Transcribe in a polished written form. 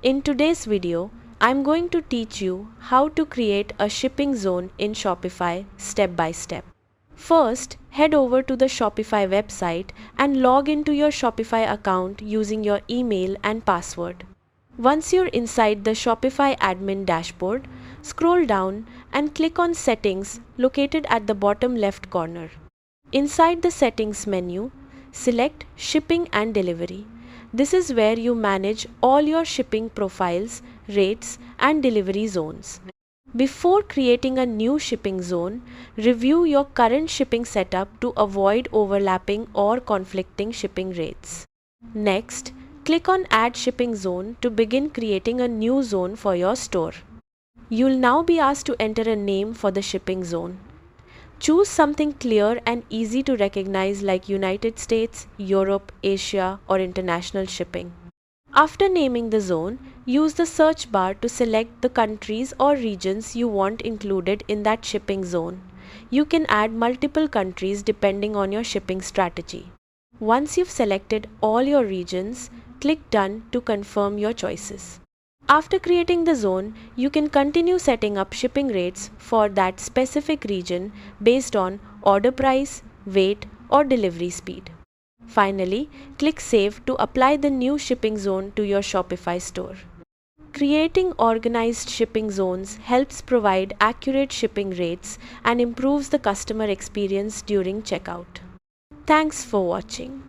In today's video, I'm going to teach you how to create a shipping zone in Shopify step by step. First, head over to the Shopify website and log into your Shopify account using your email and password. Once you're inside the Shopify admin dashboard, scroll down and click on Settings located at the bottom left corner. Inside the Settings menu, select Shipping and Delivery. This is where you manage all your shipping profiles, rates, and delivery zones. Before creating a new shipping zone, review your current shipping setup to avoid overlapping or conflicting shipping rates. Next, click on Add Shipping Zone to begin creating a new zone for your store. You'll now be asked to enter a name for the shipping zone. Choose something clear and easy to recognize like United States, Europe, Asia, or international shipping. After naming the zone, use the search bar to select the countries or regions you want included in that shipping zone. You can add multiple countries depending on your shipping strategy. Once you've selected all your regions, click Done to confirm your choices. After creating the zone, you can continue setting up shipping rates for that specific region based on order price, weight, or delivery speed. Finally, click Save to apply the new shipping zone to your Shopify store. Creating organized shipping zones helps provide accurate shipping rates and improves the customer experience during checkout. Thanks for watching.